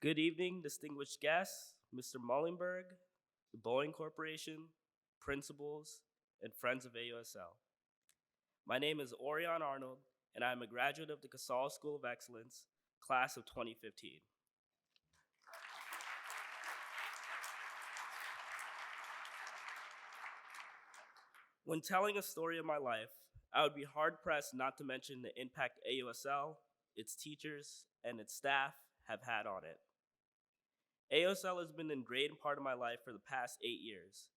Good evening, distinguished guests, Mr. Mullenberg, the Boeing Corporation, principals, and friends of AUSL. My name is Orrian Arnold, and I am a graduate of the Casals School of Excellence, class of 2015. When telling a story of my life, I would be hard-pressed not to mention the impact AUSL, its teachers, and its staff have had on it. AUSL has been an ingrained part of my life for the past 8 years,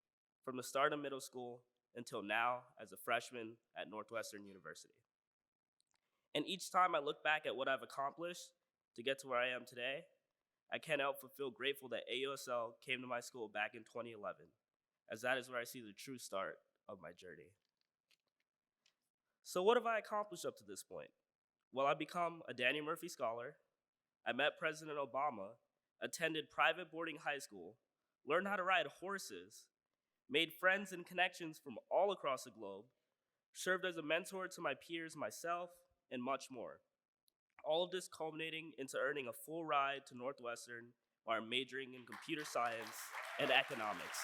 from the start of middle school until now as a freshman at Northwestern University. And each time I look back at what I've accomplished to get to where I am today, I can't help but feel grateful that AUSL came to my school back in 2011, as that is where I see the true start of my journey. So what have I accomplished up to this point? Well, I've become a Daniel Murphy Scholar, I met President Obama, attended private boarding high school, learned how to ride horses, made friends and connections from all across the globe, served as a mentor to my peers, myself, and much more. All of this culminating into earning a full ride to Northwestern while majoring in computer science and economics.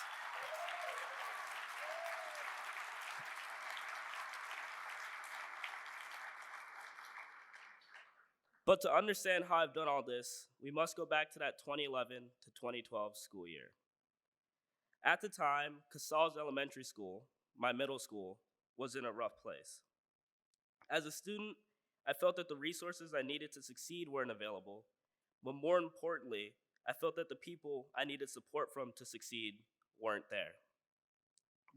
But to understand how I've done all this, we must go back to that 2011 to 2012 school year. At the time, Casals Elementary School, my middle school, was in a rough place. As a student, I felt that the resources I needed to succeed weren't available, but more importantly, I felt that the people I needed support from to succeed weren't there.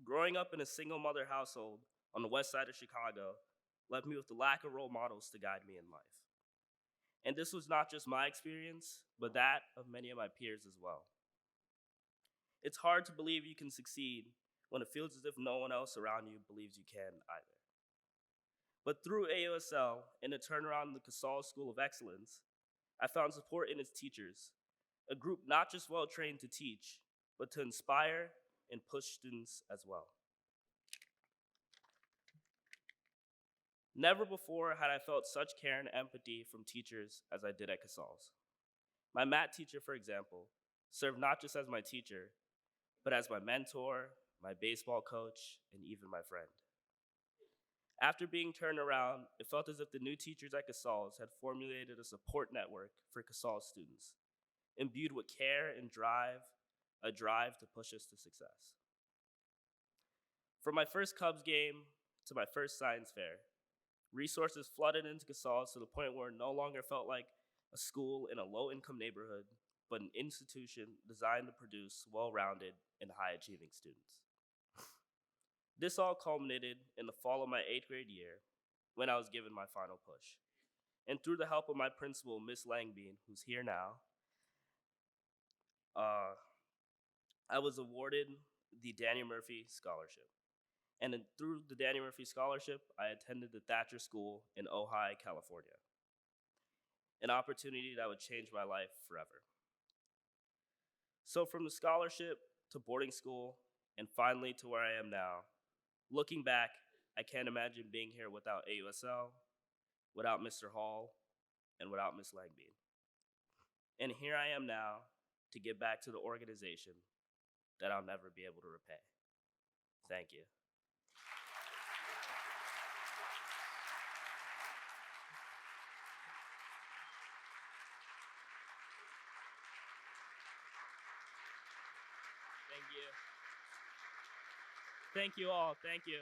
Growing up in a single mother household on the west side of Chicago left me with the lack of role models to guide me in life. And this was not just my experience, but that of many of my peers as well. It's hard to believe you can succeed when it feels as if no one else around you believes you can either. But through AUSL and the turnaround in the Casals School of Excellence, I found support in its teachers, a group not just well-trained to teach, but to inspire and push students as well. Never before had I felt such care and empathy from teachers as I did at Casals. My math teacher, for example, served not just as my teacher, but as my mentor, my baseball coach, and even my friend. After being turned around, it felt as if the new teachers at Casals had formulated a support network for Casals students, imbued with care and a drive to push us to success. From my first Cubs game to my first science fair, resources flooded into Casals to the point where it no longer felt like a school in a low-income neighborhood, but an institution designed to produce well-rounded and high-achieving students. This all culminated in the fall of my 8th grade year when I was given my final push. And through the help of my principal, Miss Langbean, who's here now, I was awarded the Daniel Murphy Scholarship. And through the Daniel Murphy Scholarship, I attended the Thatcher School in Ojai, California, an opportunity that would change my life forever. So from the scholarship to boarding school, and finally to where I am now, looking back, I can't imagine being here without AUSL, without Mr. Hall, and without Ms. Langbean. And here I am now to give back to the organization that I'll never be able to repay. Thank you. Thank you. Thank you all. Thank you.